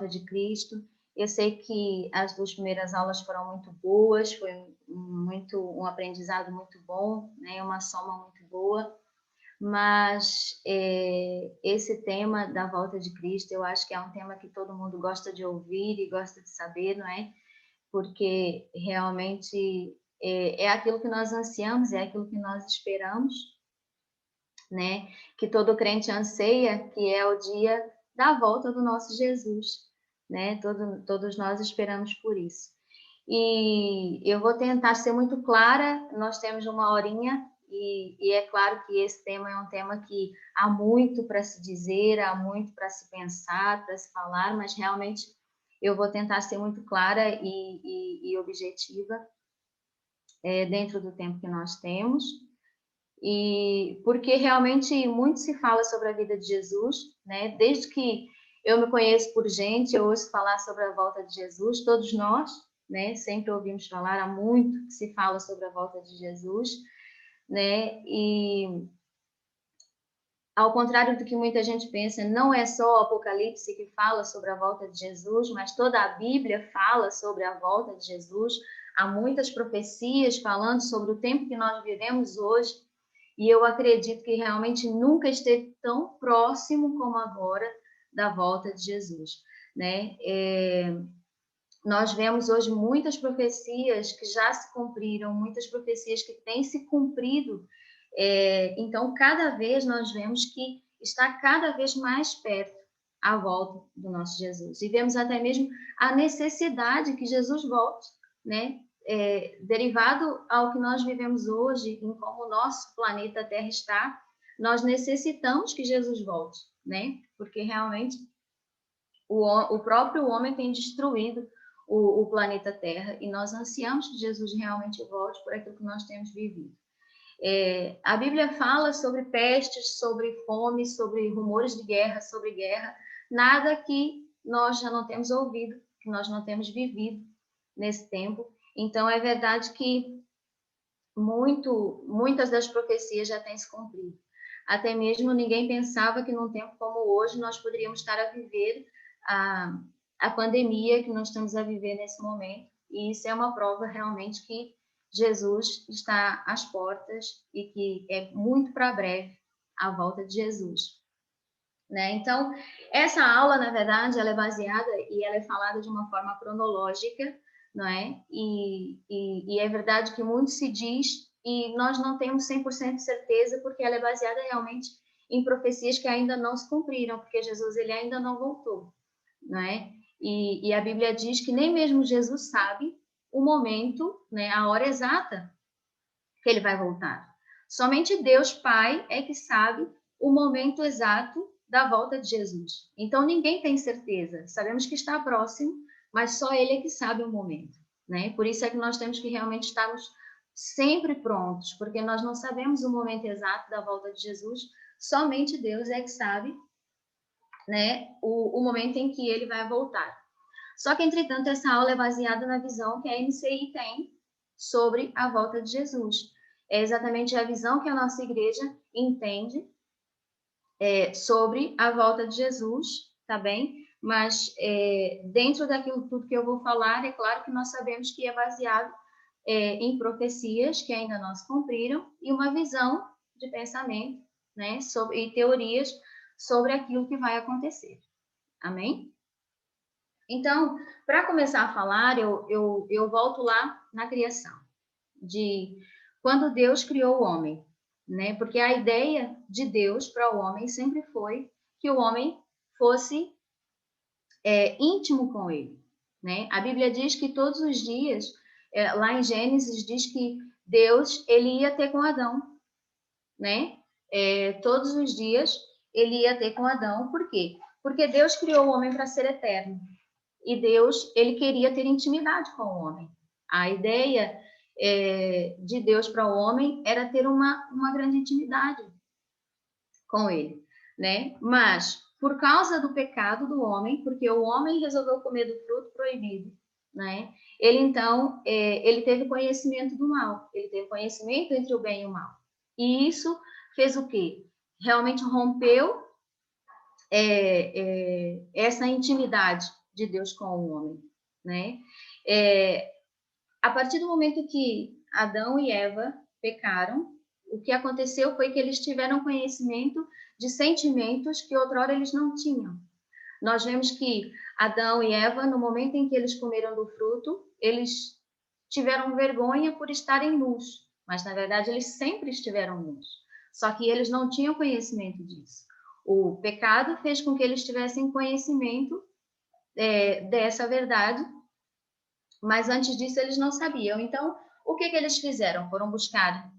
de Cristo. Eu sei que as 2 primeiras aulas foram muito boas, foi um aprendizado muito bom, né? Uma soma muito boa, mas esse tema da volta de Cristo, eu acho que é um tema que todo mundo gosta de ouvir e gosta de saber, não é? Porque realmente é aquilo que nós ansiamos, é aquilo que nós esperamos, né? Que todo crente anseia, que é o dia da volta do nosso Jesus, né? Todos nós esperamos por isso. E eu vou tentar ser muito clara, nós temos 1 horinha, e é claro que esse tema é um tema que há muito para se dizer, há muito para se pensar, para se falar, mas realmente eu vou tentar ser muito clara e objetiva dentro do tempo que nós temos. E porque realmente muito se fala sobre a vida de Jesus, né? Desde que eu me conheço por gente, eu ouço falar sobre a volta de Jesus, todos nós, né? Sempre ouvimos falar, há muito que se fala sobre a volta de Jesus, né? E ao contrário do que muita gente pensa, não é só o Apocalipse que fala sobre a volta de Jesus, mas toda a Bíblia fala sobre a volta de Jesus. Há muitas profecias falando sobre o tempo que nós vivemos hoje, e eu acredito que realmente nunca esteve tão próximo como agora da volta de Jesus, né? Nós vemos hoje muitas profecias que já se cumpriram, muitas profecias que têm se cumprido. Então, cada vez nós vemos que está cada vez mais perto a volta do nosso Jesus. E vemos até mesmo a necessidade que Jesus volte, né? Derivado ao que nós vivemos hoje, em como o nosso planeta Terra está, nós necessitamos que Jesus volte, né? Porque realmente o próprio homem tem destruído o planeta Terra e nós ansiamos que Jesus realmente volte por aquilo que nós temos vivido. A Bíblia fala sobre pestes, sobre fome, sobre rumores de guerra, sobre guerra, nada que nós já não temos ouvido, que nós não temos vivido nesse tempo. Então, é verdade que muitas das profecias já têm se cumprido. Até mesmo ninguém pensava que num tempo como hoje nós poderíamos estar a viver a pandemia que nós estamos a viver nesse momento. E isso é uma prova realmente que Jesus está às portas e que é muito para breve a volta de Jesus, né? Então, essa aula, na verdade, ela é baseada e ela é falada de uma forma cronológica, não é? E é verdade que muito se diz e nós não temos 100% de certeza porque ela é baseada realmente em profecias que ainda não se cumpriram, porque Jesus ele ainda não voltou, não é? E a Bíblia diz que nem mesmo Jesus sabe o momento, né, a hora exata que ele vai voltar. Somente Deus Pai é que sabe o momento exato da volta de Jesus. Então ninguém tem certeza. Sabemos que está próximo, mas só Ele é que sabe o momento, né? Por isso é que nós temos que realmente estarmos sempre prontos, porque nós não sabemos o momento exato da volta de Jesus. Somente Deus é que sabe, né, o momento em que Ele vai voltar. Só que, entretanto, essa aula é baseada na visão que a MCI tem sobre a volta de Jesus. É exatamente a visão que a nossa igreja entende sobre a volta de Jesus, tá bem? Mas dentro daquilo tudo que eu vou falar, é claro que nós sabemos que é baseado em profecias que ainda não se cumpriram e uma visão de pensamento, né? E teorias sobre aquilo que vai acontecer. Amém? Então, para começar a falar, eu volto lá na criação, de quando Deus criou o homem, né? Porque a ideia de Deus para o homem sempre foi que o homem fosse íntimo com ele, né? A Bíblia diz que todos os dias, lá em Gênesis, diz que Deus ele ia ter com Adão, né? Todos os dias ele ia ter com Adão, por quê? Porque Deus criou o homem para ser eterno. E Deus, ele queria ter intimidade com o homem. A ideia de Deus para o homem era ter uma grande intimidade com ele, né? Mas, por causa do pecado do homem, porque o homem resolveu comer do fruto proibido, né? Ele, então, ele teve conhecimento do mal, ele teve conhecimento entre o bem e o mal. E isso fez o quê? Realmente rompeu essa intimidade, de Deus com o homem, né? A partir do momento que Adão e Eva pecaram, o que aconteceu foi que eles tiveram conhecimento de sentimentos que outrora eles não tinham. Nós vemos que Adão e Eva, no momento em que eles comeram do fruto, eles tiveram vergonha por estarem nus, mas na verdade eles sempre estiveram nus. Só que eles não tinham conhecimento disso. O pecado fez com que eles tivessem conhecimento dessa verdade, mas antes disso eles não sabiam. Então, o que eles fizeram? Foram buscar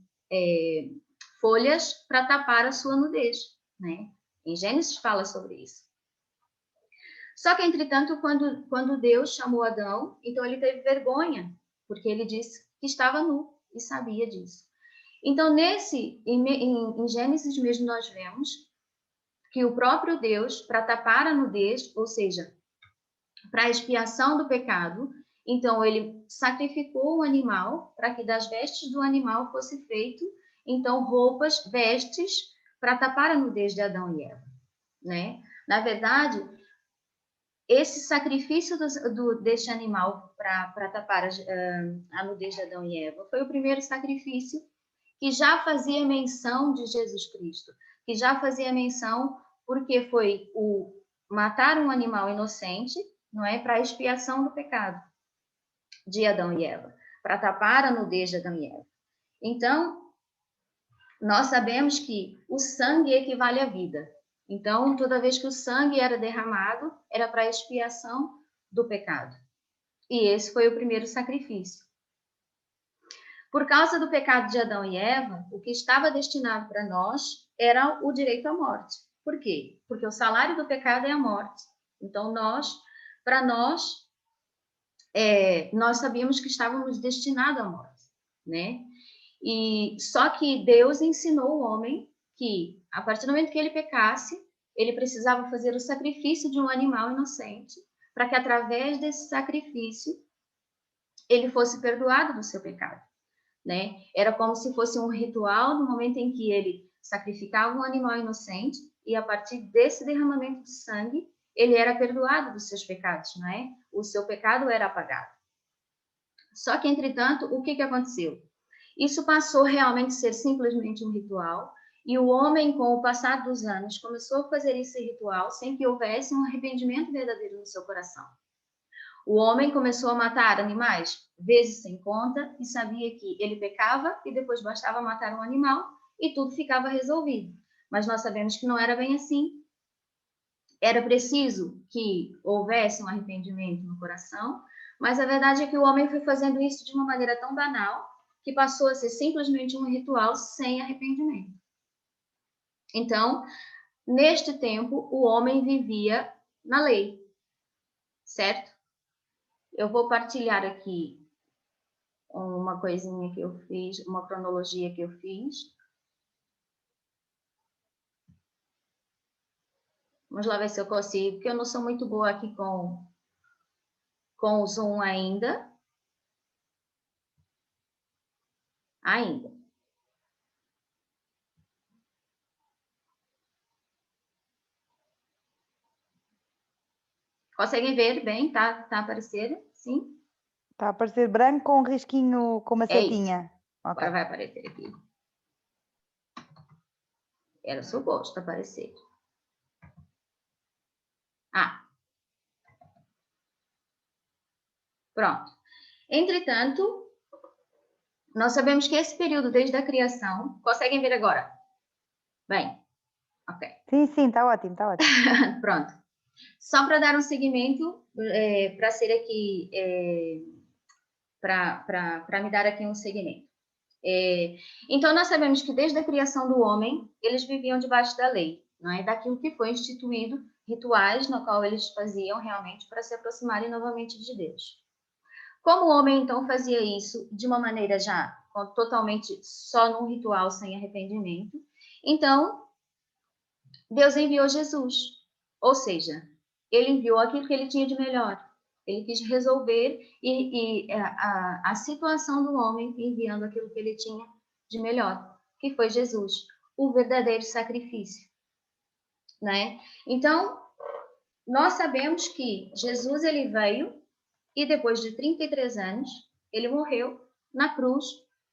folhas para tapar a sua nudez, né? Em Gênesis fala sobre isso. Só que, entretanto, quando Deus chamou Adão, então ele teve vergonha, porque ele disse que estava nu e sabia disso. Então, em Gênesis mesmo, nós vemos que o próprio Deus, para tapar a nudez, ou seja, para a expiação do pecado, então ele sacrificou o animal para que das vestes do animal fosse feito, então, roupas, vestes, para tapar a nudez de Adão e Eva, né? Na verdade, esse sacrifício deste animal para tapar a nudez de Adão e Eva foi o primeiro sacrifício que já fazia menção de Jesus Cristo, que já fazia menção porque foi o matar um animal inocente, não é, para a expiação do pecado de Adão e Eva, para tapar a nudez de Adão e Eva. Então, nós sabemos que o sangue equivale à vida. Então, toda vez que o sangue era derramado, era para a expiação do pecado. E esse foi o primeiro sacrifício. Por causa do pecado de Adão e Eva, o que estava destinado para nós era o direito à morte. Por quê? Porque o salário do pecado é a morte. Então, nós sabíamos que estávamos destinados à morte, né? E só que Deus ensinou o homem que, a partir do momento que ele pecasse, ele precisava fazer o sacrifício de um animal inocente, para que através desse sacrifício ele fosse perdoado do seu pecado, né? Era como se fosse um ritual no momento em que ele sacrificava um animal inocente e a partir desse derramamento de sangue, ele era perdoado dos seus pecados, não é? O seu pecado era apagado. Só que, entretanto, o que aconteceu? Isso passou realmente a ser simplesmente um ritual, e o homem, com o passar dos anos, começou a fazer esse ritual sem que houvesse um arrependimento verdadeiro no seu coração. O homem começou a matar animais, vezes sem conta, e sabia que ele pecava e depois bastava matar um animal e tudo ficava resolvido. Mas nós sabemos que não era bem assim. Era preciso que houvesse um arrependimento no coração, mas a verdade é que o homem foi fazendo isso de uma maneira tão banal que passou a ser simplesmente um ritual sem arrependimento. Então, neste tempo, o homem vivia na lei, certo? Eu vou partilhar aqui uma coisinha que eu fiz, uma cronologia que eu fiz. Vamos lá ver se eu consigo, porque eu não sou muito boa aqui com o Zoom ainda. Conseguem ver bem? Tá aparecendo? Sim? Está a aparecer branco com um risquinho, com uma setinha. Agora vai aparecer aqui. Era suposto aparecer. Pronto. Entretanto, nós sabemos que esse período desde a criação... Conseguem ver agora? Bem, ok. Sim, está ótimo, está ótimo. Pronto. Só para dar um seguimento, para ser aqui... para me dar aqui um segmento. Então, nós sabemos que desde a criação do homem, eles viviam debaixo da lei, não é? Daquilo que foi instituído, rituais no qual eles faziam realmente para se aproximarem novamente de Deus. Como o homem, então, fazia isso de uma maneira já totalmente só num ritual, sem arrependimento, então, Deus enviou Jesus. Ou seja, ele enviou aquilo que ele tinha de melhor. Ele quis resolver a situação do homem enviando aquilo que ele tinha de melhor, que foi Jesus, o verdadeiro sacrifício, né? Então, nós sabemos que Jesus ele veio e depois de 33 anos, ele morreu na cruz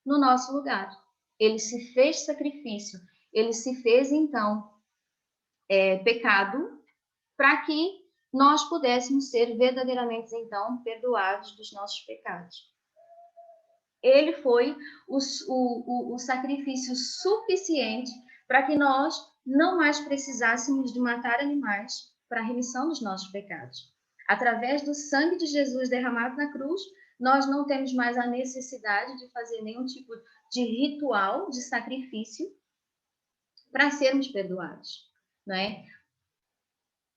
no nosso lugar. Ele se fez sacrifício, ele se fez então pecado para que nós pudéssemos ser verdadeiramente então perdoados dos nossos pecados. Ele foi o sacrifício suficiente para que nós não mais precisássemos de matar animais para a remissão dos nossos pecados. Através do sangue de Jesus derramado na cruz, nós não temos mais a necessidade de fazer nenhum tipo de ritual de sacrifício para sermos perdoados, não é?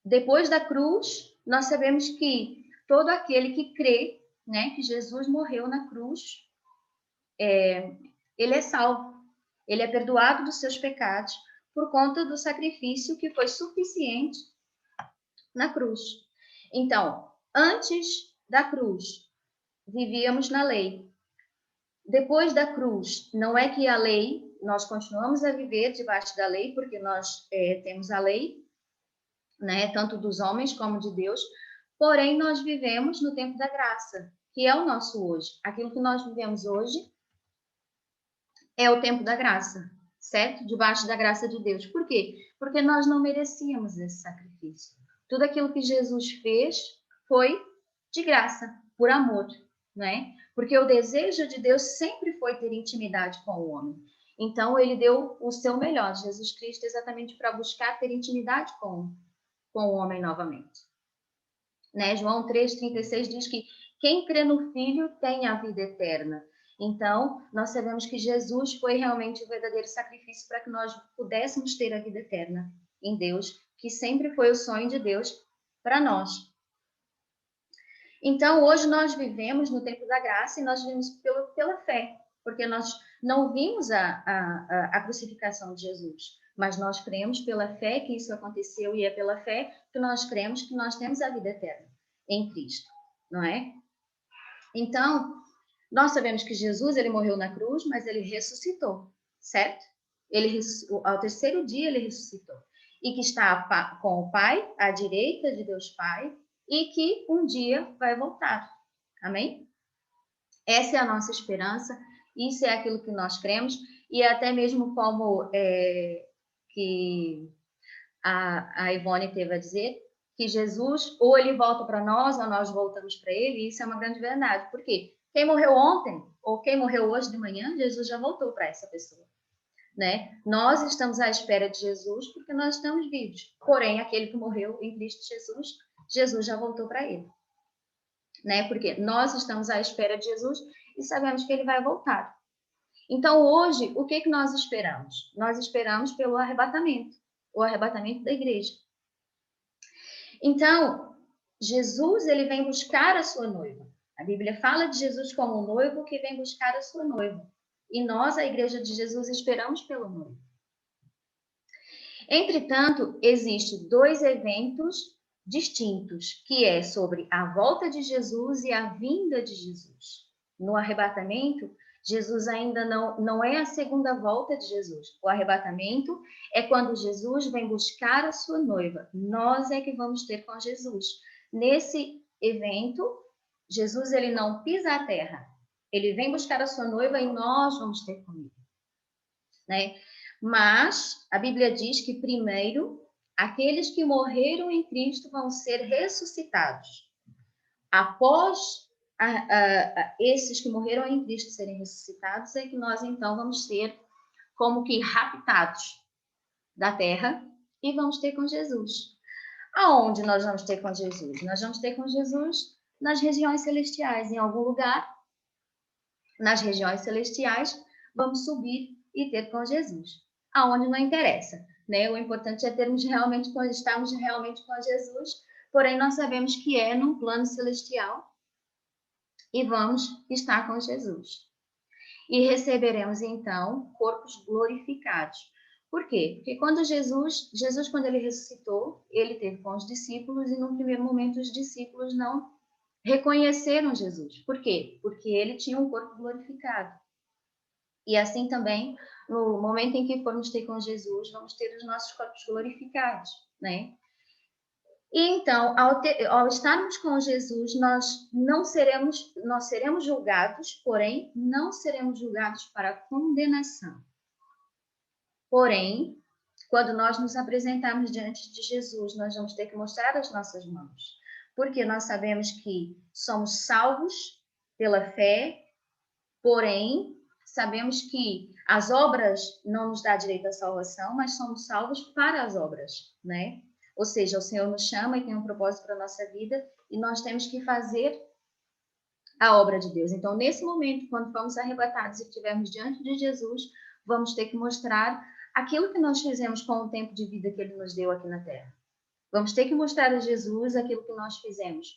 Depois da cruz, nós sabemos que todo aquele que crê, né, que Jesus morreu na cruz, ele é salvo, ele é perdoado dos seus pecados por conta do sacrifício que foi suficiente na cruz. Então, antes da cruz, vivíamos na lei. Depois da cruz, não é que a lei, nós continuamos a viver debaixo da lei, porque nós temos a lei, né, tanto dos homens como de Deus, porém nós vivemos no tempo da graça, que é o nosso hoje. Aquilo que nós vivemos hoje é o tempo da graça, certo? Debaixo da graça de Deus. Por quê? Porque nós não merecíamos esse sacrifício. Tudo aquilo que Jesus fez foi de graça, por amor, né? Porque o desejo de Deus sempre foi ter intimidade com o homem. Então, ele deu o seu melhor, Jesus Cristo, exatamente para buscar ter intimidade com o homem novamente. Né? João 3,36 diz que quem crê no Filho tem a vida eterna. Então, nós sabemos que Jesus foi realmente o verdadeiro sacrifício para que nós pudéssemos ter a vida eterna em Deus, que sempre foi o sonho de Deus para nós. Então, hoje nós vivemos no tempo da graça e nós vivemos pela fé, porque nós não vimos a crucificação de Jesus, mas nós cremos pela fé que isso aconteceu e é pela fé que nós cremos que nós temos a vida eterna em Cristo, não é? Então, nós sabemos que Jesus, ele morreu na cruz, mas ele ressuscitou, certo? Ao terceiro dia ele ressuscitou. E que está com o Pai, à direita de Deus Pai, e que um dia vai voltar. Amém? Essa é a nossa esperança, isso é aquilo que nós cremos, e até mesmo como que a Ivone teve a dizer, que Jesus, ou ele volta para nós, ou nós voltamos para ele, e isso é uma grande verdade. Por quê? Quem morreu ontem, ou quem morreu hoje de manhã, Jesus já voltou para essa pessoa. Né? Nós estamos à espera de Jesus porque nós estamos vivos. Porém, aquele que morreu em Cristo Jesus, Jesus já voltou para ele. Né? Porque nós estamos à espera de Jesus e sabemos que ele vai voltar. Então, hoje, o que nós esperamos? Nós esperamos pelo arrebatamento, o arrebatamento da igreja. Então, Jesus, ele vem buscar a sua noiva. A Bíblia fala de Jesus como um noivo que vem buscar a sua noiva. E nós, a igreja de Jesus, esperamos pelo noivo. Entretanto, existem dois eventos distintos, que é sobre a volta de Jesus e a vinda de Jesus. No arrebatamento, Jesus ainda não é a segunda volta de Jesus. O arrebatamento é quando Jesus vem buscar a sua noiva. Nós é que vamos ter com Jesus. Nesse evento, Jesus ele não pisa a terra. Ele vem buscar a sua noiva e nós vamos ter com ele. Né? Mas a Bíblia diz que primeiro aqueles que morreram em Cristo vão ser ressuscitados. Após esses que morreram em Cristo serem ressuscitados, é que nós então vamos ser como que raptados da terra e vamos ter com Jesus. Aonde nós vamos ter com Jesus? Nós vamos ter com Jesus nas regiões celestiais, em algum lugar. Nas regiões celestiais, vamos subir e ter com Jesus. Aonde não interessa, né? O importante é estarmos realmente com Jesus, porém nós sabemos que é num plano celestial e vamos estar com Jesus. E receberemos então corpos glorificados. Por quê? Porque quando Jesus quando ele ressuscitou, ele teve com os discípulos e num primeiro momento os discípulos não reconheceram Jesus. Por quê? Porque ele tinha um corpo glorificado. E assim também, no momento em que formos ter com Jesus, vamos ter os nossos corpos glorificados, né? E então, ao estarmos com Jesus, nós seremos julgados, porém, não seremos julgados para condenação. Porém, quando nós nos apresentarmos diante de Jesus, nós vamos ter que mostrar as nossas mãos, porque nós sabemos que somos salvos pela fé, porém, sabemos que as obras não nos dá direito à salvação, mas somos salvos para as obras, né? Ou seja, o Senhor nos chama e tem um propósito para a nossa vida e nós temos que fazer a obra de Deus. Então, nesse momento, quando formos arrebatados e estivermos diante de Jesus, vamos ter que mostrar aquilo que nós fizemos com o tempo de vida que Ele nos deu aqui na Terra. Vamos ter que mostrar a Jesus aquilo que nós fizemos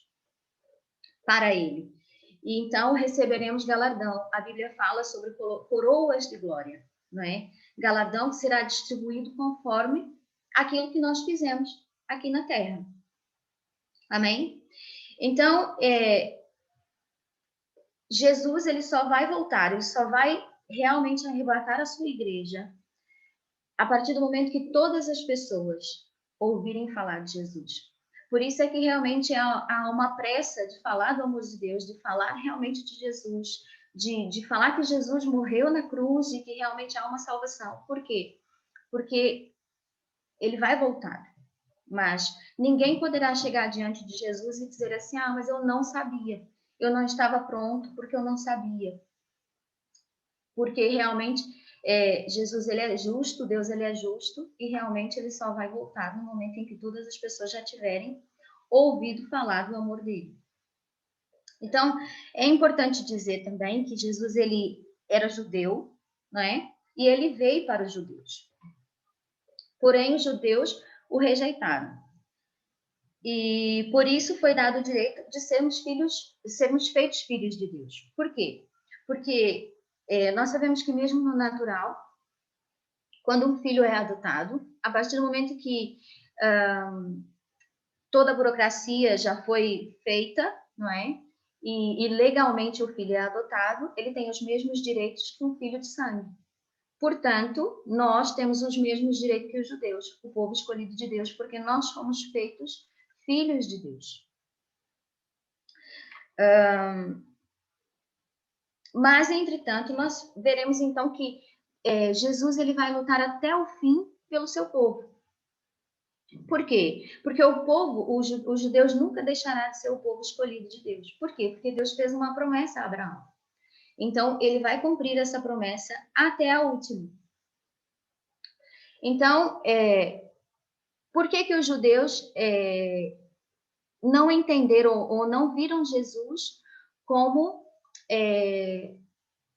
para Ele. E então receberemos galardão. A Bíblia fala sobre coroas de glória, não é? Galardão que será distribuído conforme aquilo que nós fizemos aqui na Terra. Amém? Então, Jesus, ele só vai voltar, ele só vai realmente arrebatar a sua igreja a partir do momento que todas as pessoas ouvirem falar de Jesus. Por isso é que realmente há uma pressa de falar do amor de Deus, de falar realmente de Jesus, de falar que Jesus morreu na cruz e que realmente há uma salvação. Por quê? Porque ele vai voltar. Mas ninguém poderá chegar diante de Jesus e dizer assim, mas eu não sabia. Eu não estava pronto porque eu não sabia. Porque realmente Jesus ele é justo, Deus ele é justo e realmente ele só vai voltar no momento em que todas as pessoas já tiverem ouvido falar do amor dele. Então, é importante dizer também que Jesus ele era judeu, não é? E ele veio para os judeus. Porém, os judeus o rejeitaram. E por isso foi dado o direito de sermos feitos filhos de Deus. Por quê? Porque nós sabemos que mesmo no natural, quando um filho é adotado, a partir do momento que toda a burocracia já foi feita, não é? E legalmente o filho é adotado, ele tem os mesmos direitos que um filho de sangue. Portanto, nós temos os mesmos direitos que os judeus, o povo escolhido de Deus, porque nós fomos feitos filhos de Deus. Mas, entretanto, nós veremos então que Jesus ele vai lutar até o fim pelo seu povo. Por quê? Porque o povo, os judeus nunca deixará de ser o povo escolhido de Deus. Por quê? Porque Deus fez uma promessa a Abraão. Então, ele vai cumprir essa promessa até a última. Então, por que os judeus não entenderam ou não viram Jesus como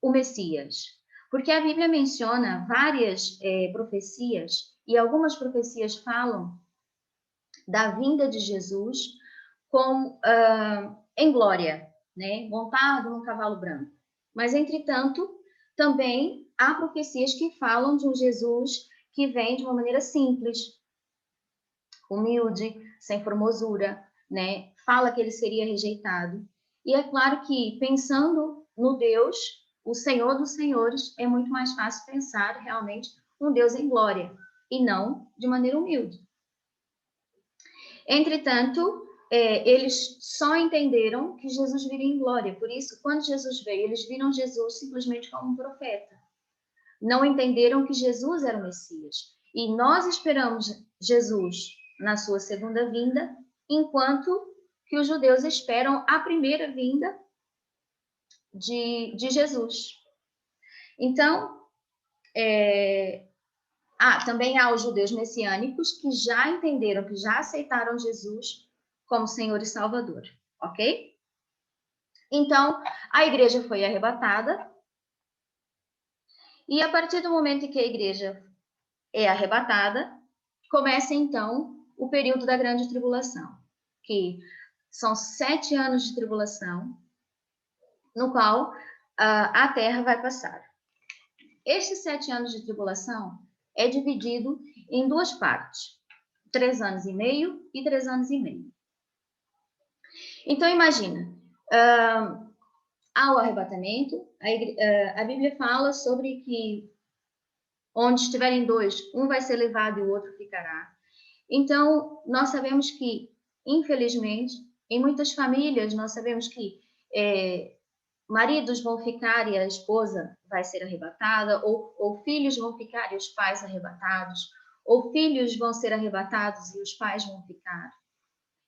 o Messias? Porque a Bíblia menciona várias profecias, e algumas profecias falam da vinda de Jesus em glória, né? Montado num cavalo branco. Mas, entretanto, também há profecias que falam de um Jesus que vem de uma maneira simples, humilde, sem formosura, né? Fala que ele seria rejeitado. E é claro que, pensando no Deus, o Senhor dos Senhores, é muito mais fácil pensar realmente um Deus em glória, e não de maneira humilde. Entretanto, eles só entenderam que Jesus viria em glória. Por isso, quando Jesus veio, eles viram Jesus simplesmente como um profeta. Não entenderam que Jesus era o Messias. E nós esperamos Jesus na sua segunda vinda, enquanto que os judeus esperam a primeira vinda de Jesus. Então, também há os judeus messiânicos que já entenderam, que já aceitaram Jesus como Senhor e Salvador, ok? Então, a igreja foi arrebatada, e a partir do momento em que a igreja é arrebatada, começa então o período da grande tribulação, que são 7 anos de tribulação, no qual a terra vai passar. Estes 7 anos de tribulação é dividido em 2 partes, 3 anos e meio e 3 anos e meio. Então, imagina, ao arrebatamento, a Bíblia fala sobre que onde estiverem 2, um vai ser levado e o outro ficará. Então, nós sabemos que infelizmente, em muitas famílias nós sabemos que maridos vão ficar e a esposa vai ser arrebatada, ou filhos vão ficar e os pais arrebatados, ou filhos vão ser arrebatados e os pais vão ficar.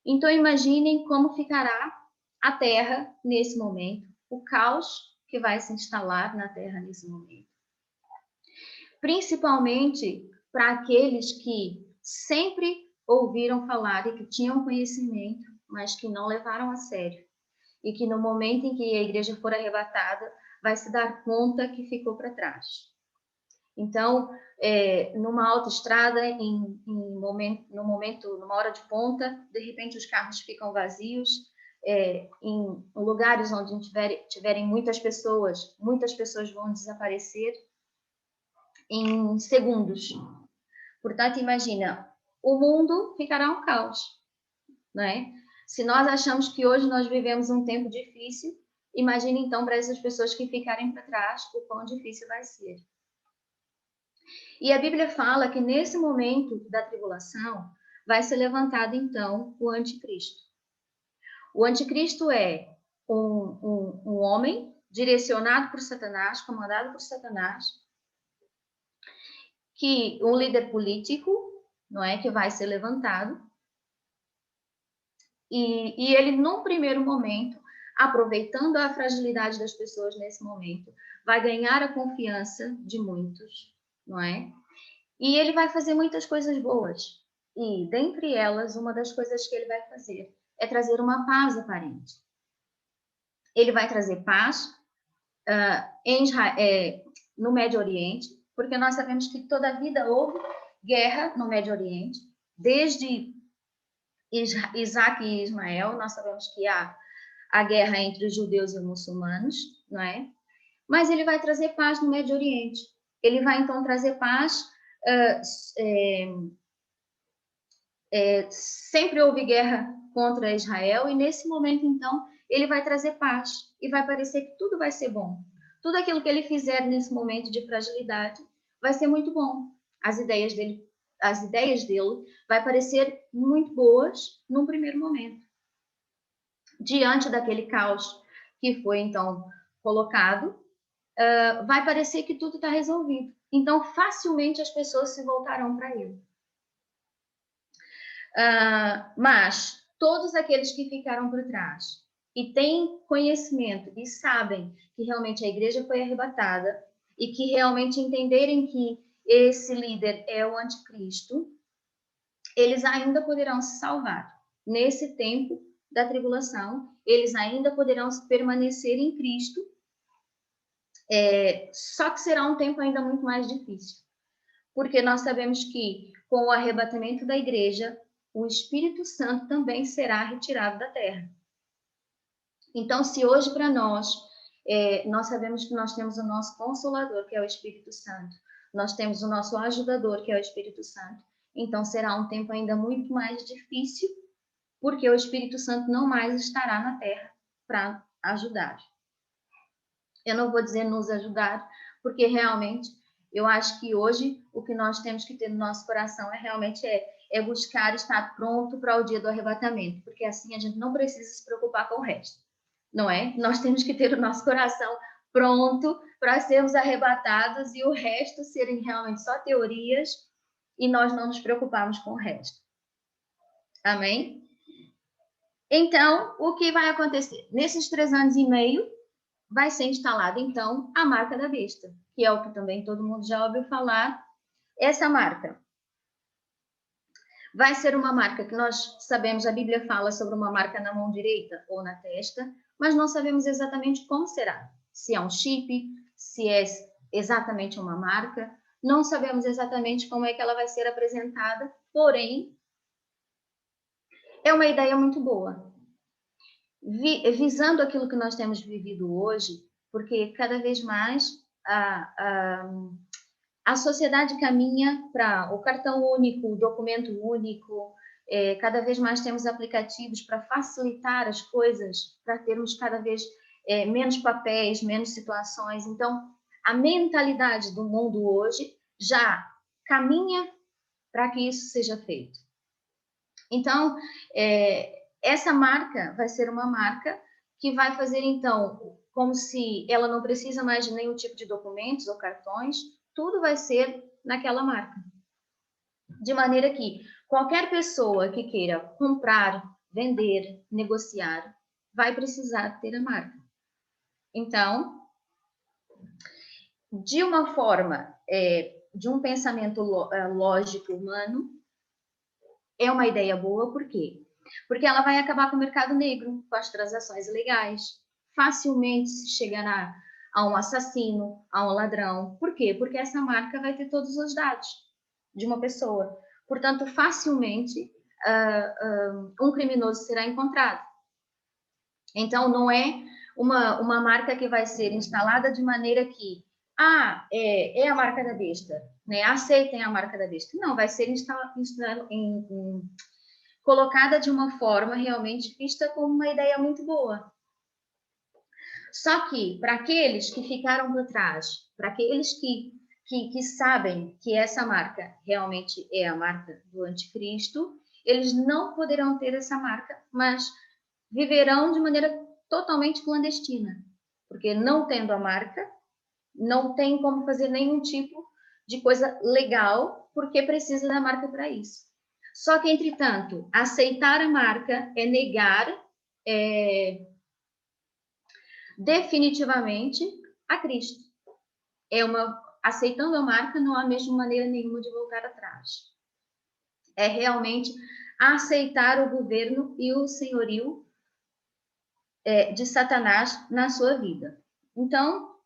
Então imaginem como ficará a Terra nesse momento, o caos que vai se instalar na Terra nesse momento. Principalmente para aqueles que sempre ouviram falar e que tinham conhecimento, mas que não levaram a sério. E que no momento em que a igreja for arrebatada, vai se dar conta que ficou para trás. Então, numa autoestrada, numa hora de ponta, de repente os carros ficam vazios, em lugares onde tiverem muitas pessoas vão desaparecer em segundos. Portanto, imagina, o mundo ficará um caos, né? Se nós achamos que hoje nós vivemos um tempo difícil, imagine então para essas pessoas que ficarem para trás o quão difícil vai ser. E a Bíblia fala que nesse momento da tribulação vai ser levantado então o anticristo. O anticristo é um homem direcionado por Satanás, comandado por Satanás, que um líder político, não é, que vai ser levantado. E ele, num primeiro momento, aproveitando a fragilidade das pessoas nesse momento, vai ganhar a confiança de muitos, não é? E ele vai fazer muitas coisas boas. E, dentre elas, uma das coisas que ele vai fazer é trazer uma paz aparente. Ele vai trazer paz no Médio Oriente, porque nós sabemos que toda a vida houve guerra no Médio Oriente, desde Isaac e Ismael, nós sabemos que há a guerra entre os judeus e os muçulmanos, não é? Mas ele vai trazer paz no Médio Oriente. Ele vai, então, trazer paz. Sempre houve guerra contra Israel, e nesse momento, então, ele vai trazer paz. E vai parecer que tudo vai ser bom. Tudo aquilo que ele fizer nesse momento de fragilidade vai ser muito bom. As ideias dele vai parecer muito boas num primeiro momento. Diante daquele caos que foi, então, colocado, vai parecer que tudo está resolvido. Então, facilmente as pessoas se voltarão para ele. Mas todos aqueles que ficaram por trás e têm conhecimento e sabem que realmente a igreja foi arrebatada e que realmente entenderem que esse líder é o anticristo, eles ainda poderão se salvar. Nesse tempo da tribulação, eles ainda poderão permanecer em Cristo, só que será um tempo ainda muito mais difícil, porque nós sabemos que com o arrebatamento da igreja, o Espírito Santo também será retirado da terra. Então, se hoje para nós sabemos que nós temos o nosso Consolador, que é o Espírito Santo, nós temos o nosso Ajudador, que é o Espírito Santo, então será um tempo ainda muito mais difícil, porque o Espírito Santo não mais estará na terra para ajudar. Eu não vou dizer nos ajudar, porque realmente eu acho que hoje o que nós temos que ter no nosso coração realmente buscar estar pronto para o dia do arrebatamento, porque assim a gente não precisa se preocupar com o resto, não é? Nós temos que ter o nosso coração pronto para sermos arrebatados e o resto serem realmente só teorias e nós não nos preocuparmos com o resto. Amém? Então, o que vai acontecer? Nesses 3 anos e meio, vai ser instalada, então, a marca da besta, que é o que também todo mundo já ouviu falar. Essa marca vai ser uma marca que nós sabemos, a Bíblia fala sobre uma marca na mão direita ou na testa, mas não sabemos exatamente como será. Se é um chip, se é exatamente uma marca, não sabemos exatamente como é que ela vai ser apresentada, porém, é uma ideia muito boa. Visando aquilo que nós temos vivido hoje, porque cada vez mais a sociedade caminha para o cartão único, o documento único, cada vez mais temos aplicativos para facilitar as coisas, para termos cada vez menos papéis, menos situações. Então, a mentalidade do mundo hoje já caminha para que isso seja feito. Então, essa marca vai ser uma marca que vai fazer, então, como se ela não precisa mais de nenhum tipo de documentos ou cartões, tudo vai ser naquela marca. De maneira que qualquer pessoa que queira comprar, vender, negociar, vai precisar ter a marca. Então, de uma forma, de um pensamento lógico humano, é uma ideia boa, por quê? Porque ela vai acabar com o mercado negro, com as transações ilegais. Facilmente se chegará a um assassino, a um ladrão. Por quê? Porque essa marca vai ter todos os dados de uma pessoa. Portanto, facilmente um criminoso será encontrado. Então, não é uma marca que vai ser instalada de maneira que é a marca da besta, né? Aceitem a marca da besta. Não, vai ser colocada de uma forma realmente vista como uma ideia muito boa. Só que, para aqueles que ficaram por trás, para aqueles que sabem que essa marca realmente é a marca do anticristo, eles não poderão ter essa marca, mas viverão de maneira totalmente clandestina, porque não tendo a marca, não tem como fazer nenhum tipo de coisa legal, porque precisa da marca para isso. Só que, entretanto, aceitar a marca é negar definitivamente a Cristo. Aceitando a marca, não há mesmo maneira nenhuma de voltar atrás. É realmente aceitar o governo e o senhorio de Satanás na sua vida. Então,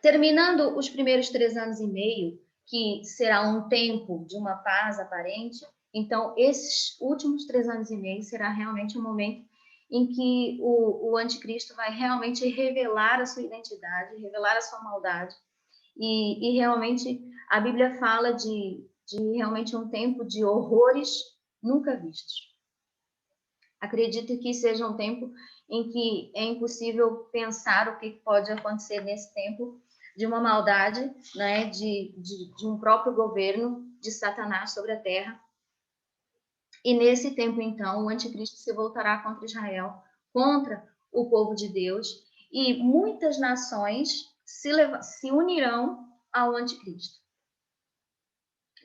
terminando os primeiros 3 anos e meio, que será um tempo de uma paz aparente, então esses últimos 3 anos e meio será realmente um momento em que o anticristo vai realmente revelar a sua identidade, revelar a sua maldade, e realmente a Bíblia fala de realmente um tempo de horrores nunca vistos. Acredito que seja um tempo em que é impossível pensar o que pode acontecer nesse tempo de uma maldade, né, de um próprio governo de Satanás sobre a terra. E nesse tempo, então, o anticristo se voltará contra Israel, contra o povo de Deus, e muitas nações se unirão ao anticristo.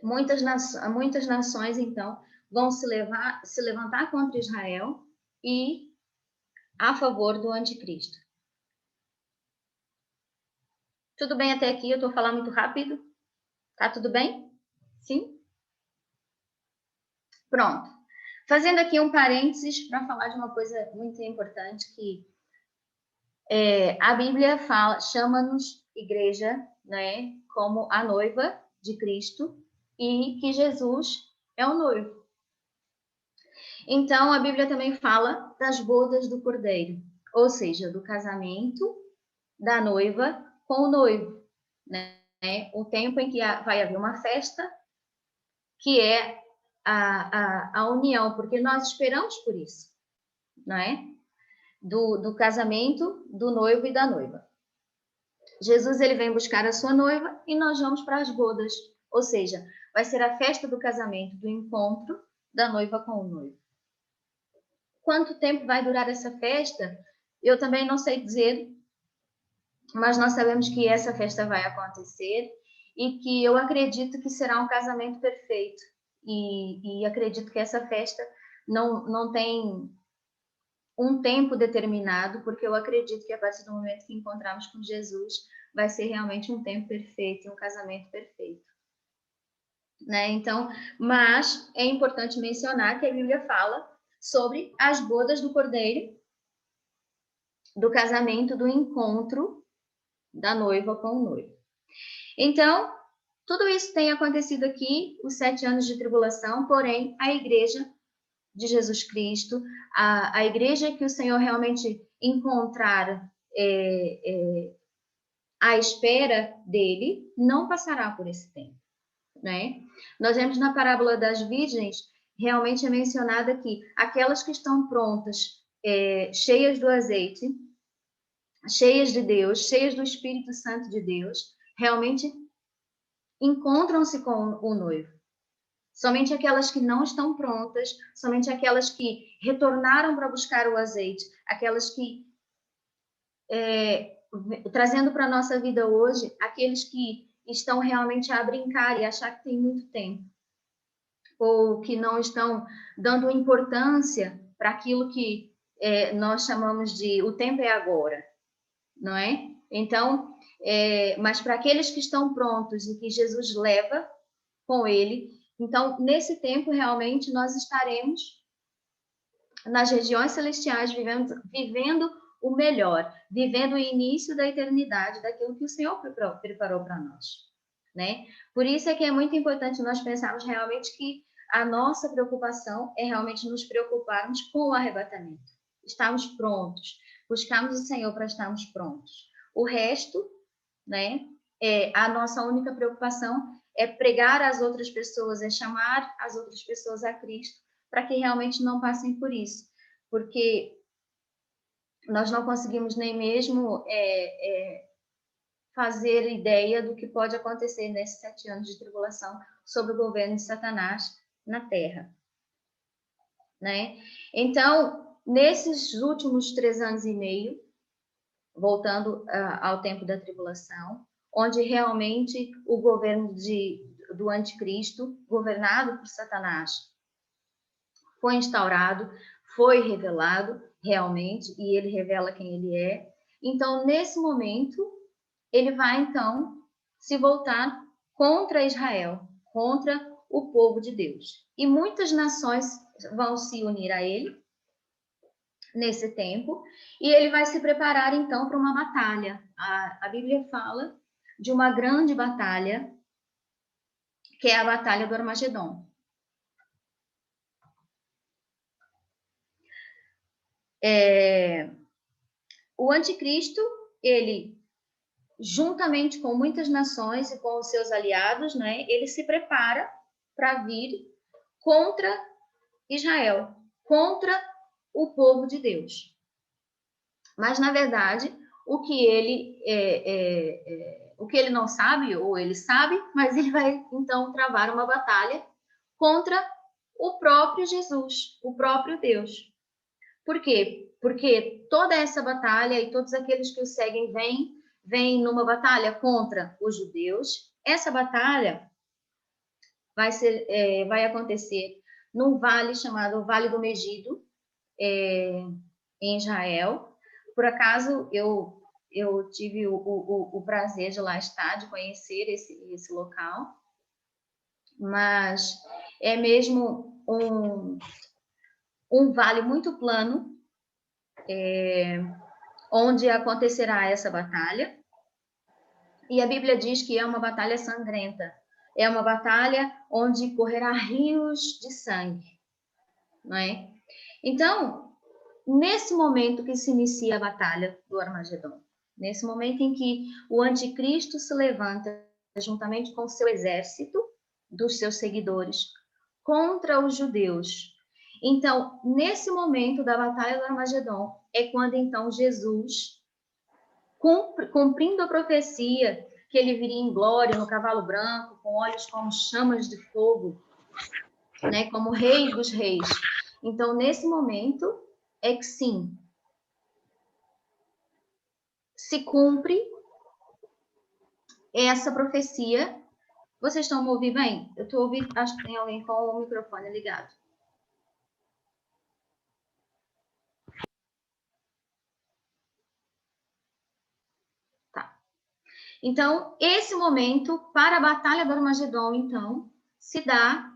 Muitas nações, então, vão se levantar contra Israel e a favor do anticristo. Tudo bem até aqui? Eu estou falando muito rápido? Tá tudo bem? Sim? Pronto. Fazendo aqui um parênteses para falar de uma coisa muito importante que a Bíblia chama-nos igreja, né, como a noiva de Cristo e que Jesus é o noivo. Então, a Bíblia também fala das bodas do Cordeiro, ou seja, do casamento da noiva com o noivo, né? O tempo em que vai haver uma festa, que é a união, porque nós esperamos por isso, não é? Do casamento do noivo e da noiva. Jesus, ele vem buscar a sua noiva e nós vamos para as bodas, ou seja, vai ser a festa do casamento, do encontro da noiva com o noivo. Quanto tempo vai durar essa festa? Eu também não sei dizer, mas nós sabemos que essa festa vai acontecer e que eu acredito que será um casamento perfeito. E acredito que essa festa não tem um tempo determinado, porque eu acredito que a partir do momento que encontrarmos com Jesus, vai ser realmente um tempo perfeito, um casamento perfeito. Né? Então, mas é importante mencionar que a Bíblia fala sobre as bodas do Cordeiro, do casamento, do encontro da noiva com o noivo. Então, tudo isso tem acontecido aqui, os 7 anos de tribulação, porém, a igreja de Jesus Cristo, a igreja que o Senhor realmente encontrar à espera dele, não passará por esse tempo, né? Nós vemos na parábola das virgens, realmente é mencionado aqui, aquelas que estão prontas, cheias do azeite, cheias de Deus, cheias do Espírito Santo de Deus, realmente encontram-se com o noivo. somente aquelas que não estão prontas, somente aquelas que retornaram para buscar o azeite, aquelas que, trazendo para a nossa vida hoje, aqueles que estão realmente a brincar e achar que tem muito tempo, ou que não estão dando importância para aquilo que nós chamamos de o tempo é agora, não é? Então, mas para aqueles que estão prontos e que Jesus leva com ele, então, nesse tempo, realmente, nós estaremos nas regiões celestiais, vivendo o melhor, vivendo o início da eternidade, daquilo que o Senhor preparou para nós, né? Por isso é que é muito importante nós pensarmos realmente que a nossa preocupação é realmente nos preocuparmos com o arrebatamento. Estarmos prontos, buscarmos o Senhor para estarmos prontos. O resto, né, a nossa única preocupação é pregar às outras pessoas, é chamar as outras pessoas a Cristo, para que realmente não passem por isso, porque nós não conseguimos nem mesmo fazer ideia do que pode acontecer nesses 7 anos de tribulação sob o governo de Satanás na Terra, né? Então, nesses últimos 3 anos e meio, voltando ao tempo da tribulação, onde realmente o governo do anticristo, governado por Satanás, foi instaurado, foi revelado realmente, e ele revela quem ele é. Então, nesse momento, ele vai, então, se voltar contra Israel, contra o povo de Deus. E muitas nações vão se unir a ele nesse tempo, e ele vai se preparar, então, para uma batalha. A Bíblia fala de uma grande batalha, que é a Batalha do Armagedon. O anticristo, ele, juntamente com muitas nações e com os seus aliados, né, ele se prepara para vir contra Israel, contra o povo de Deus. Mas, na verdade, o que ele não sabe, ou ele sabe, mas ele vai, então, travar uma batalha contra o próprio Jesus, o próprio Deus. Por quê? Porque toda essa batalha e todos aqueles que o seguem vêm numa batalha contra os judeus. Essa batalha vai acontecer num vale chamado Vale do Megido, em Israel. Por acaso, eu tive o prazer de lá estar, de conhecer esse local, mas é mesmo um vale muito plano, onde acontecerá essa batalha. E a Bíblia diz que é uma batalha sangrenta. É uma batalha onde correrá rios de sangue, não é? Então, nesse momento que se inicia a batalha do Armagedon, nesse momento em que o anticristo se levanta juntamente com o seu exército, dos seus seguidores, contra os judeus. Então, nesse momento da batalha do Armagedon, é quando então Jesus, cumprindo a profecia que ele viria em glória no cavalo branco, com olhos como chamas de fogo, né, como rei dos reis. Então, nesse momento, é que sim, se cumpre essa profecia. Vocês estão me ouvindo bem? Eu estou ouvindo, acho que tem alguém com o microfone ligado. Tá. Então, esse momento, para a Batalha do Armagedon, então, se dá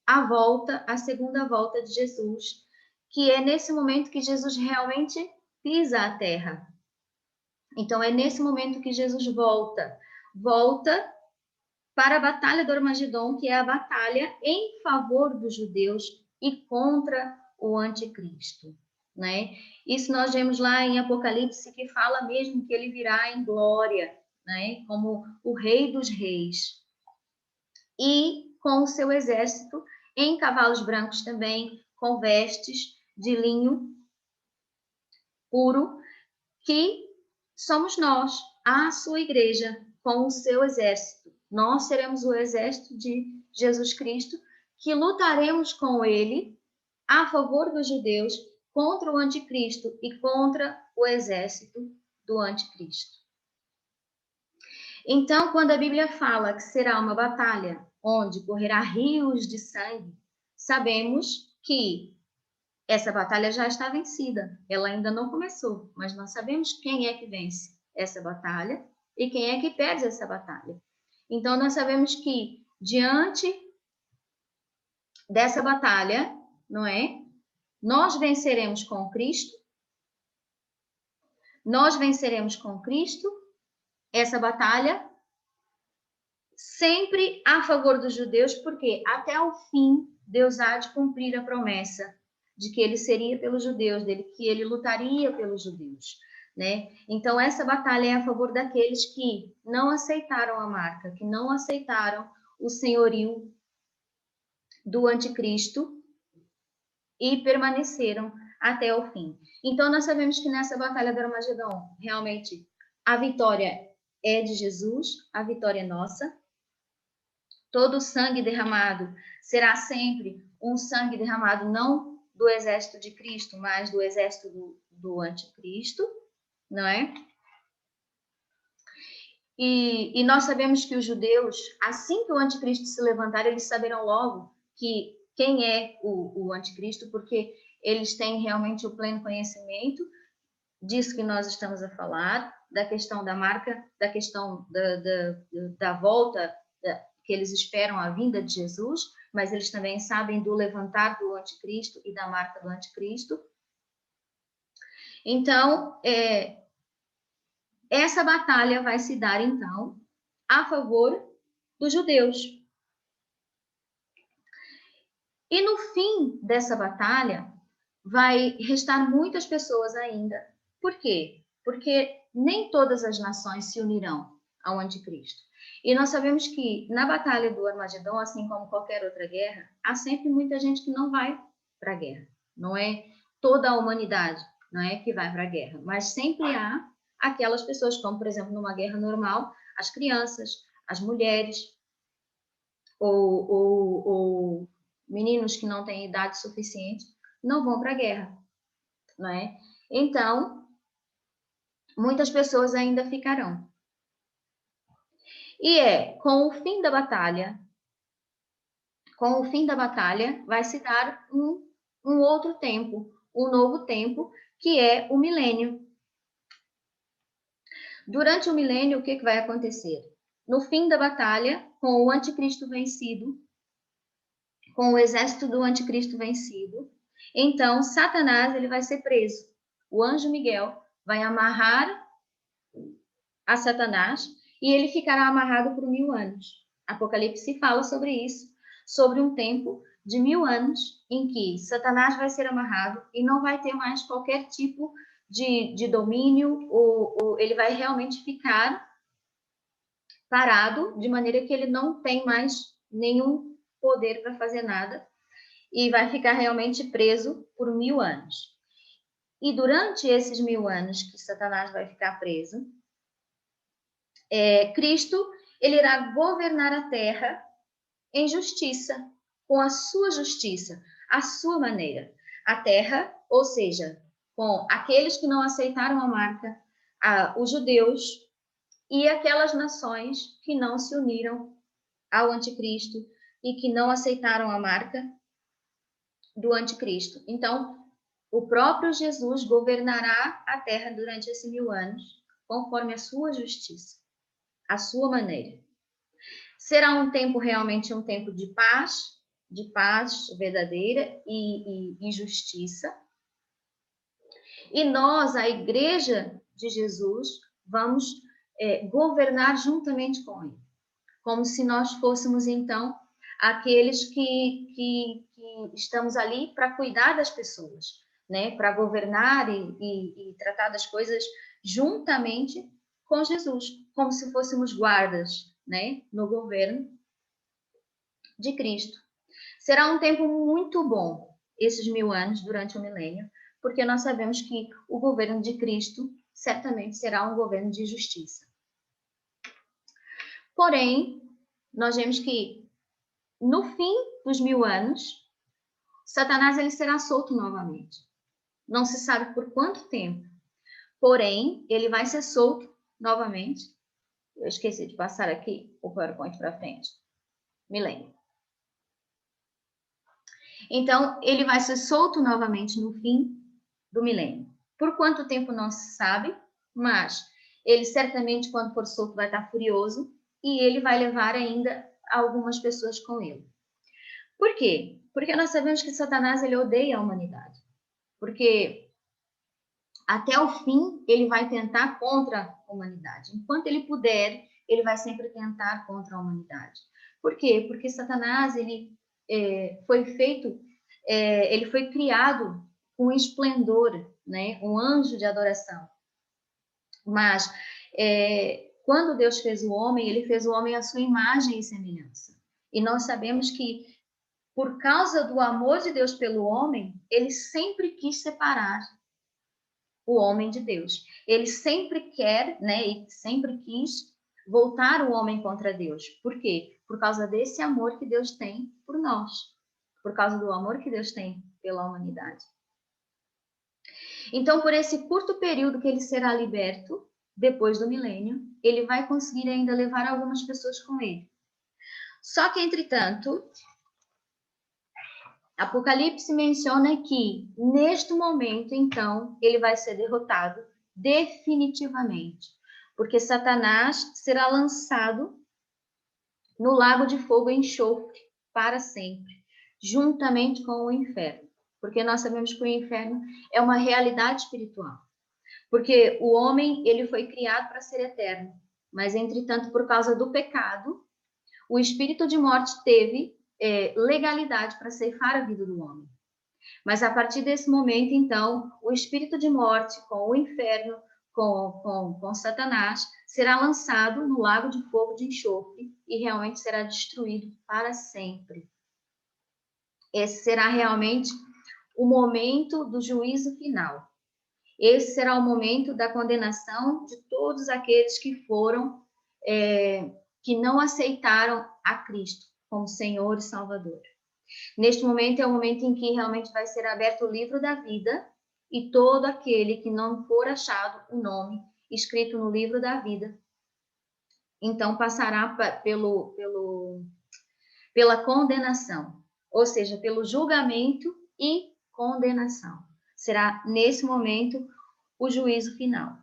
a segunda volta de Jesus, que é nesse momento que Jesus realmente pisa a terra. Então, é nesse momento que Jesus volta para a Batalha do Armagedon, que é a batalha em favor dos judeus e contra o anticristo, né? Isso nós vemos lá em Apocalipse, que fala mesmo que ele virá em glória, né? Como o rei dos reis. E com o seu exército em cavalos brancos também, com vestes de linho puro, que somos nós, a sua igreja, com o seu exército. Nós seremos o exército de Jesus Cristo, que lutaremos com ele a favor dos judeus contra o anticristo e contra o exército do anticristo. Então, quando a Bíblia fala que será uma batalha onde correrá rios de sangue, sabemos que essa batalha já está vencida. Ela ainda não começou, mas nós sabemos quem é que vence essa batalha e quem é que perde essa batalha. Então, nós sabemos que diante dessa batalha, não é? Nós venceremos com Cristo. Nós venceremos com Cristo essa batalha sempre a favor dos judeus, porque até o fim Deus há de cumprir a promessa de que ele seria pelos judeus, dele que ele lutaria pelos judeus, né? Então essa batalha é a favor daqueles que não aceitaram a marca, que não aceitaram o senhorio do anticristo e permaneceram até o fim. Então nós sabemos que nessa batalha do Armagedon, realmente a vitória é de Jesus, a vitória é nossa. Todo o sangue derramado será sempre um sangue derramado não do exército de Cristo, mas do exército do anticristo, não é? E nós sabemos que os judeus, assim que o anticristo se levantar, eles saberão logo que quem é o anticristo, porque eles têm realmente o pleno conhecimento disso que nós estamos a falar, da questão da marca, da questão da volta, que eles esperam a vinda de Jesus, mas eles também sabem do levantar do anticristo e da marca do anticristo. Então, essa batalha vai se dar, então, a favor dos judeus. E no fim dessa batalha, vai restar muitas pessoas ainda. Por quê? Porque nem todas as nações se unirão ao anticristo. E nós sabemos que na batalha do Armagedon, assim como qualquer outra guerra, há sempre muita gente que não vai para a guerra. Não é toda a humanidade, não é, que vai para a guerra, mas sempre há aquelas pessoas, como por exemplo numa guerra normal, as crianças, as mulheres, ou meninos que não têm idade suficiente, não vão para a guerra, não é? Então, muitas pessoas ainda ficarão. E com o fim da batalha, vai se dar um outro tempo, um novo tempo, que é o milênio. Durante o milênio, o que vai acontecer? No fim da batalha, com o anticristo vencido, com o exército do anticristo vencido, então Satanás ele vai ser preso. O anjo Miguel vai amarrar a Satanás e ele ficará amarrado por 1000 anos. Apocalipse fala sobre isso, sobre um tempo de 1000 anos em que Satanás vai ser amarrado e não vai ter mais qualquer tipo de domínio, ou ele vai realmente ficar parado, de maneira que ele não tem mais nenhum poder para fazer nada e vai ficar realmente preso por 1000 anos. E durante esses 1000 anos que Satanás vai ficar preso, Cristo ele irá governar a terra em justiça, com a sua justiça, a sua maneira. A terra, ou seja, com aqueles que não aceitaram a marca, os judeus e aquelas nações que não se uniram ao anticristo e que não aceitaram a marca do anticristo. Então, o próprio Jesus governará a terra durante esses 1000 anos, conforme a sua justiça, a sua maneira. Será um tempo realmente um tempo de paz verdadeira e justiça. E nós, a Igreja de Jesus, vamos governar juntamente com ele, como se nós fôssemos então aqueles que estamos ali para cuidar das pessoas, né? Para governar e tratar das coisas juntamente com Jesus, como se fôssemos guardas, né? No governo de Cristo. Será um tempo muito bom, esses 1000 anos durante o milênio, porque nós sabemos que o governo de Cristo certamente será um governo de justiça. Porém, nós vemos que no fim dos 1000 anos, Satanás ele será solto novamente. Não se sabe por quanto tempo, porém, ele vai ser solto novamente. Eu esqueci de passar aqui o PowerPoint para frente. Milênio. Então, ele vai ser solto novamente no fim do milênio. Por quanto tempo não se sabe, mas ele certamente, quando for solto, vai estar furioso e ele vai levar ainda algumas pessoas com ele. Por quê? Porque nós sabemos que Satanás ele odeia a humanidade. Porque até o fim ele vai tentar contra a humanidade. Enquanto ele puder, ele vai sempre tentar contra a humanidade. Por quê? Porque Satanás ele foi feito, ele foi criado com esplendor, né? Um anjo de adoração. Mas quando Deus fez o homem, ele fez o homem à sua imagem e semelhança. E nós sabemos que por causa do amor de Deus pelo homem, ele sempre quis separar o homem de Deus. Ele sempre quer, né, e sempre quis voltar o homem contra Deus. Por quê? Por causa desse amor que Deus tem por nós. Por causa do amor que Deus tem pela humanidade. Então, por esse curto período que ele será liberto, depois do milênio, ele vai conseguir ainda levar algumas pessoas com ele. Só que, entretanto, Apocalipse menciona que, neste momento, então, ele vai ser derrotado definitivamente, porque Satanás será lançado no lago de fogo e enxofre para sempre, juntamente com o inferno, porque nós sabemos que o inferno é uma realidade espiritual, porque o homem ele foi criado para ser eterno, mas, entretanto, por causa do pecado, o espírito de morte teve legalidade para ceifar a vida do homem. Mas a partir desse momento, então, o espírito de morte com o inferno, com Satanás, será lançado no lago de fogo de enxofre e realmente será destruído para sempre. Esse será realmente o momento do juízo final. Esse será o momento da condenação de todos aqueles que foram, que não aceitaram a Cristo como Senhor e Salvador. Neste momento é o momento em que realmente vai ser aberto o livro da vida e todo aquele que não for achado o nome escrito no livro da vida, então passará pela condenação, ou seja, pelo julgamento e condenação. Será nesse momento o juízo final.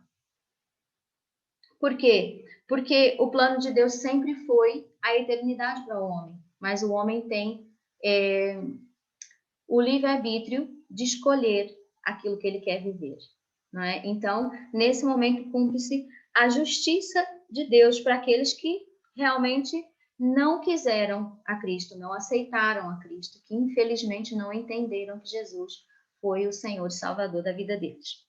Por quê? Porque o plano de Deus sempre foi a eternidade para o homem, mas o homem tem o livre-arbítrio de escolher aquilo que ele quer viver. Não é? Então, nesse momento, cumpre-se a justiça de Deus para aqueles que realmente não quiseram a Cristo, não aceitaram a Cristo, que infelizmente não entenderam que Jesus foi o Senhor e Salvador da vida deles.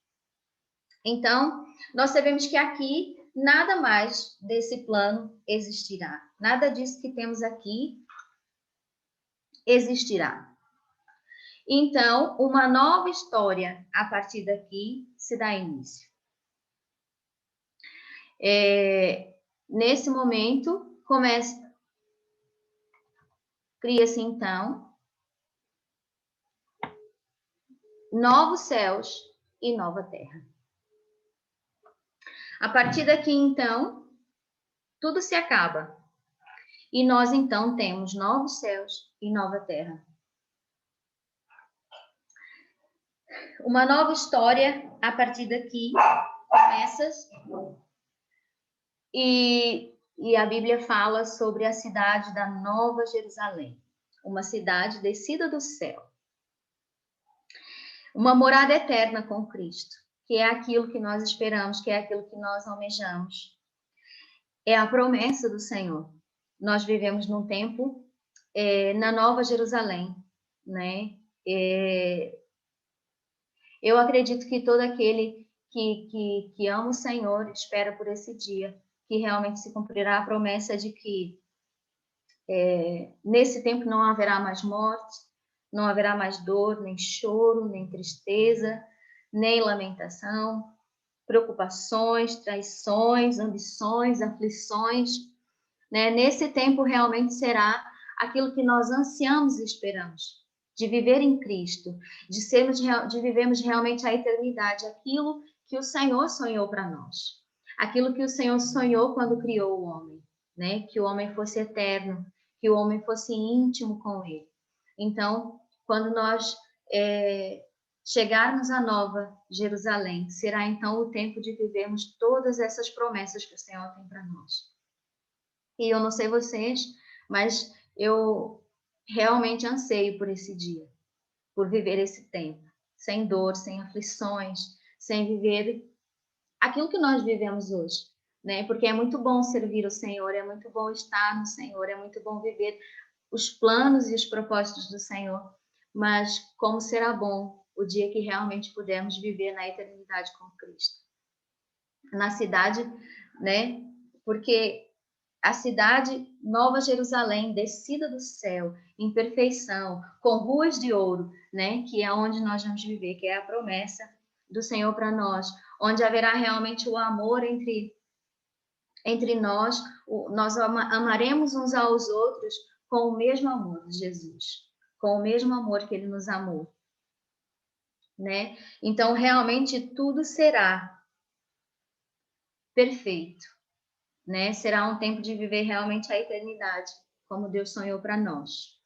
Então, nós sabemos que aqui nada mais desse plano existirá. Nada disso que temos aqui existirá. Então, uma nova história a partir daqui se dá início. Nesse momento, cria-se então novos céus e nova terra. A partir daqui, então, tudo se acaba. E nós, então, temos novos céus e nova terra. Uma nova história, a partir daqui, começa. E a Bíblia fala sobre a cidade da Nova Jerusalém. Uma cidade descida do céu. Uma morada eterna com Cristo, que é aquilo que nós esperamos, que é aquilo que nós almejamos. É a promessa do Senhor. Nós vivemos num tempo na Nova Jerusalém, né? Eu acredito que todo aquele que ama o Senhor espera por esse dia, que realmente se cumprirá a promessa de que nesse tempo não haverá mais morte, não haverá mais dor, nem choro, nem tristeza, nem lamentação, preocupações, traições, ambições, aflições, né? Nesse tempo realmente será aquilo que nós ansiamos e esperamos, de viver em Cristo, de vivermos realmente a eternidade, aquilo que o Senhor sonhou para nós, aquilo que o Senhor sonhou quando criou o homem, né? Que o homem fosse eterno, que o homem fosse íntimo com Ele. Então, quando nós chegarmos à Nova Jerusalém, será então o tempo de vivermos todas essas promessas que o Senhor tem para nós. E eu não sei vocês, mas eu realmente anseio por esse dia, por viver esse tempo, sem dor, sem aflições, sem viver aquilo que nós vivemos hoje, né? Porque é muito bom servir o Senhor, é muito bom estar no Senhor, é muito bom viver os planos e os propósitos do Senhor, mas como será bom o dia que realmente pudermos viver na eternidade com Cristo. Na cidade, né? Porque a cidade Nova Jerusalém, descida do céu, em perfeição, com ruas de ouro, né? Que é onde nós vamos viver, que é a promessa do Senhor para nós, onde haverá realmente o amor entre nós, nós amaremos uns aos outros com o mesmo amor de Jesus, com o mesmo amor que Ele nos amou, né? Então, realmente, tudo será perfeito, né? Será um tempo de viver realmente a eternidade, como Deus sonhou para nós.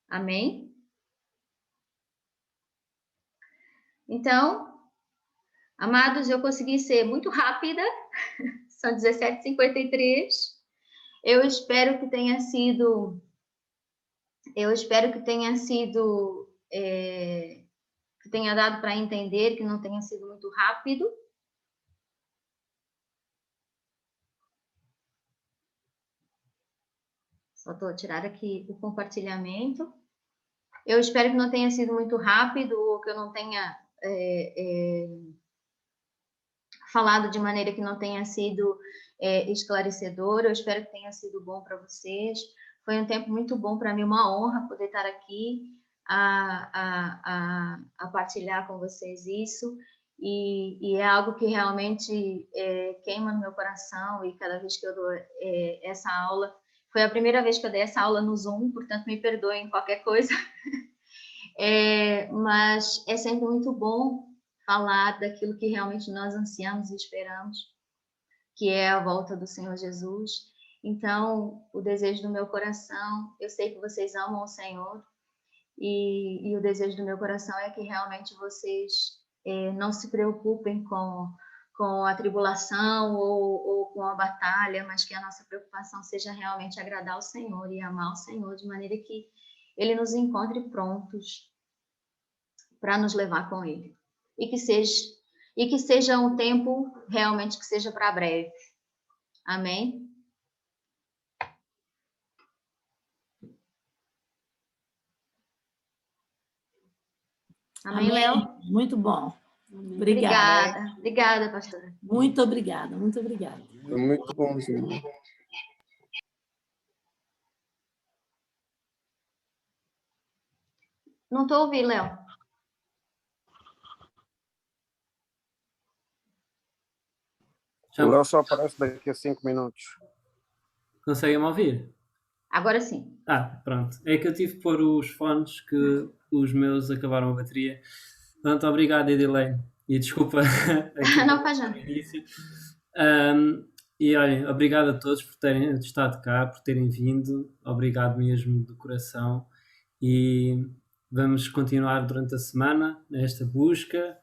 Amém? Então, amados, eu consegui ser muito rápida, são 17h53. Eu espero que tenha sido, que tenha dado para entender, que não tenha sido muito rápido. Só estou a tirar aqui o compartilhamento. Eu espero que não tenha sido muito rápido ou que eu não tenha falado de maneira que não tenha sido esclarecedora. Eu espero que tenha sido bom para vocês. Foi um tempo muito bom para mim, uma honra poder estar aqui a partilhar com vocês isso. E é algo que realmente queima no meu coração, e cada vez que eu dou essa aula, foi a primeira vez que eu dei essa aula no Zoom, portanto me perdoem qualquer coisa, mas é sempre muito bom falar daquilo que realmente nós ansiamos e esperamos, que é a volta do Senhor Jesus. Então, o desejo do meu coração, eu sei que vocês amam o Senhor, e o desejo do meu coração é que realmente vocês não se preocupem com a tribulação ou com a batalha, mas que a nossa preocupação seja realmente agradar o Senhor e amar o Senhor, de maneira que Ele nos encontre prontos para nos levar com Ele. E que seja um tempo realmente que seja para breve. Amém? Amém, Léo? Muito bom. Obrigada. Obrigada, pastora. Muito obrigada, muito obrigada. Foi muito bom, sim. Não estou ouvindo, Léo. O Léo só aparece daqui a 5 minutos. Conseguem me ouvir? Agora sim. Pronto. É que eu tive que pôr os fones, que os meus acabaram a bateria. Pronto, obrigado, Edilene. E desculpa Não faz nada. início. E olhem, obrigado a todos por terem estado cá, por terem vindo. Obrigado mesmo do coração. E vamos continuar durante a semana nesta busca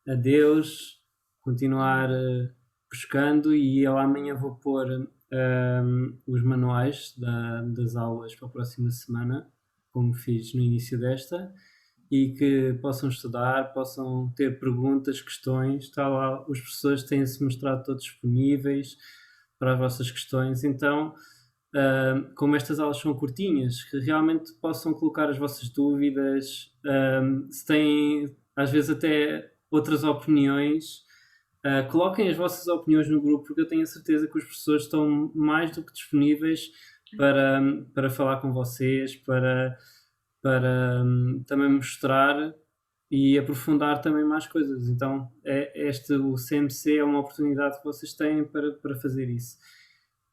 a Deus, continuar buscando, e eu amanhã vou pôr os manuais das aulas para a próxima semana, como fiz no início desta, e que possam estudar, possam ter perguntas, questões. Está lá, os professores têm-se mostrado todos disponíveis para as vossas questões. Então, como estas aulas são curtinhas, que realmente possam colocar as vossas dúvidas, se têm às vezes até outras opiniões, coloquem as vossas opiniões no grupo, porque eu tenho a certeza que os professores estão mais do que disponíveis para falar com vocês, para também mostrar e aprofundar também mais coisas. Então, o CMC é uma oportunidade que vocês têm para fazer isso.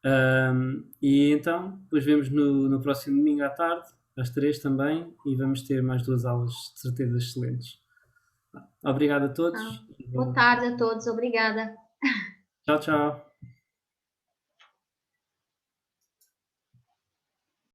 E então, depois vemos no próximo domingo à tarde, às 3 também, e vamos ter mais 2 aulas de certeza excelentes. Obrigado a todos. Boa tarde a todos, obrigada. Tchau, tchau.